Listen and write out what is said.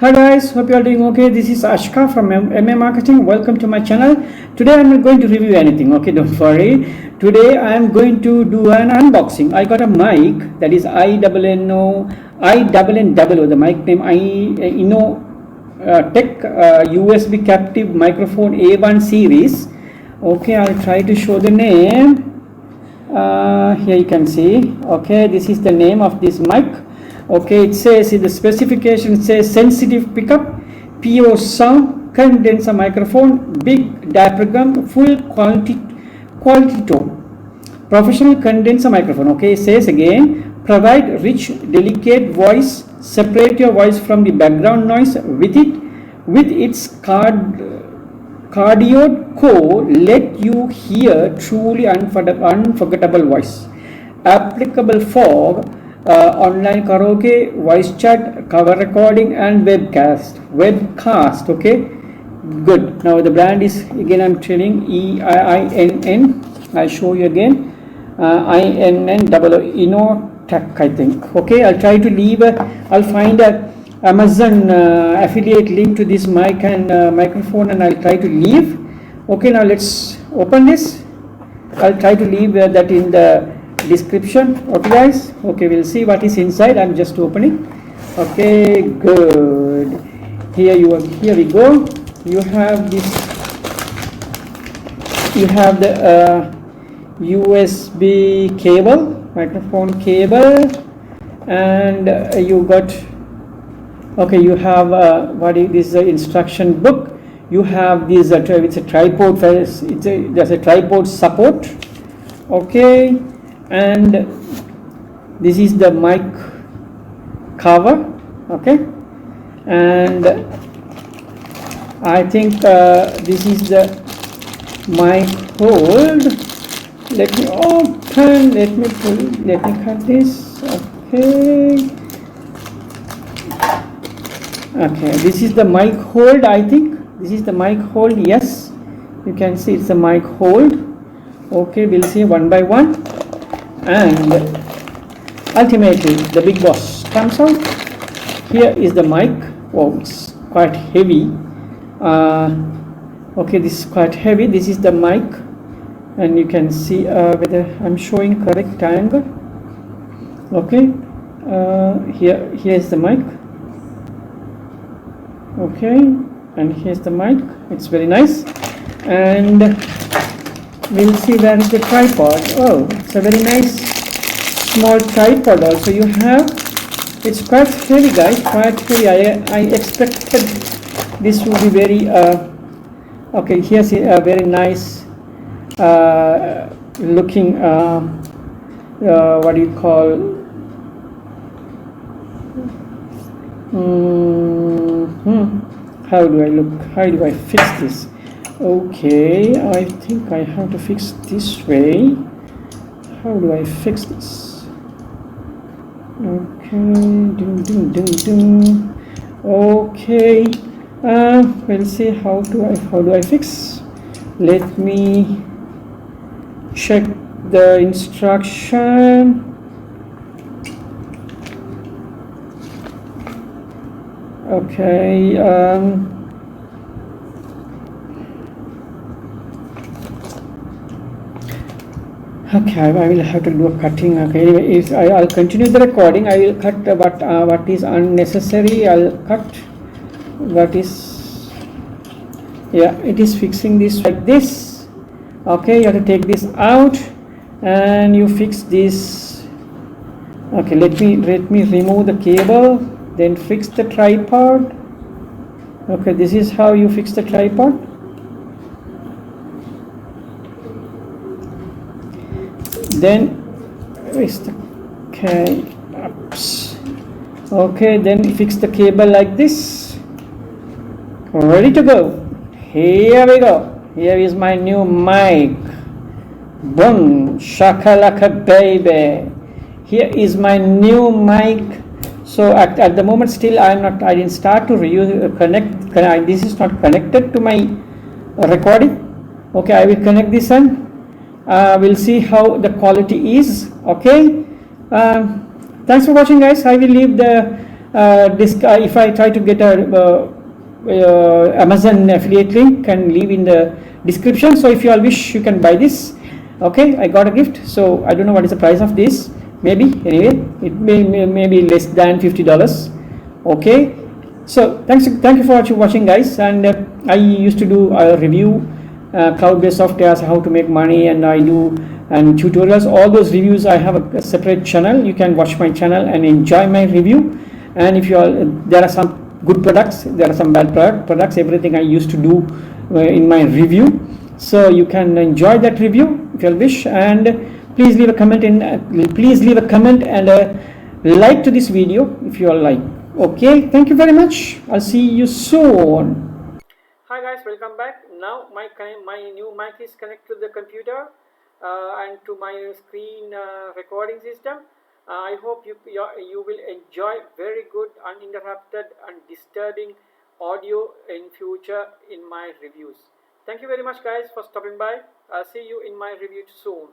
Hi guys, hope you are doing okay. This is Ashka from MA Marketing. Welcome to my channel. Today I'm not going to review anything, okay, don't worry. Today I'm going to do an unboxing. I got a mic that is INNO, the mic name Innoo Tech USB captive microphone A1 series. Okay, I'll try to show the name. Here you can see. Okay, this is the name of this mic. Okay, it says in the specification, it says sensitive pickup, pure sound, condenser microphone, big diaphragm, full quality tone, professional condenser microphone. Okay, it says again, provide rich, delicate voice, separate your voice from the background noise with its cardioid core, let you hear truly unforgettable voice, applicable for online karaoke, voice chat, cover recording and webcast. Okay, good. Now the brand is, again I'm telling, EINN. I'll show you again. Innoo Tech, I think. Okay, I'll try to leave I'll find a Amazon affiliate link to this mic and microphone, and I'll try to leave. Okay, now let's open this. I'll try to leave that in the description. Okay guys, okay, we'll see what is inside. I'm just opening. Okay, good. Here we go. You have this, you have the USB cable, microphone cable, and you got, okay, you have what is this, instruction book. You have this it's a tripod, there's a tripod support. Okay, and this is the mic cover. Okay, and I think this is the mic hold. Let me open, let me cut this. Okay, this is the mic hold. I think this is the mic hold. Yes, you can see it's a mic hold. Okay, we'll see one by one. And ultimately the big boss comes out. Here is the mic. Oh, it's quite heavy. Okay, this is quite heavy. This is the mic, and you can see whether I'm showing correct angle. Okay, here is the mic. Okay, and here's the mic. It's very nice. And we'll see where is the tripod. Oh, it's a very nice small tripod also you have. It's quite heavy guys, quite heavy. I expected this would be very okay, here's a very nice looking what do you call, how do I fix this? Okay, I think I have to fix this way. How do I fix this? Okay, okay, we'll see how do I fix. Let me check the instruction. Okay, okay, I will have to do a cutting. Okay, anyway, I'll continue the recording. I will cut what is unnecessary. I'll cut what is, yeah, it is fixing this like this. Okay, you have to take this out and you fix this. Okay, let me remove the cable, then fix the tripod. Okay, this is how you fix the tripod. Then okay, then fix the cable like this. Ready to go. Here we go. Here is my new mic. Boom, shakalaka baby. Here is my new mic. So at the moment still I didn't start to connect. This is not connected to my recording. Okay, I will connect this one. We'll see how the quality is. Okay, thanks for watching guys. I will leave the if I try to get a Amazon affiliate link, can leave in the description. So if you all wish, you can buy this. Okay, I got a gift, so I don't know what is the price of this. Maybe anyway, it may be less than $50. Okay, so thank you for watching, guys. And I used to do a review cloud-based softwares, how to make money, and I do and tutorials. All those reviews, I have a separate channel. You can watch my channel and enjoy my review. And if you all, there are some good products, there are some bad products. Everything I used to do in my review, so you can enjoy that review if you wish. And please leave a comment and like to this video if you all like. Okay, thank you very much. I'll see you soon. Hi guys, welcome back. Now my new mic is connected to the computer and to my screen recording system. I hope you will enjoy very good uninterrupted and disturbing audio in future in my reviews. Thank you very much, guys, for stopping by. I'll see you in my review soon.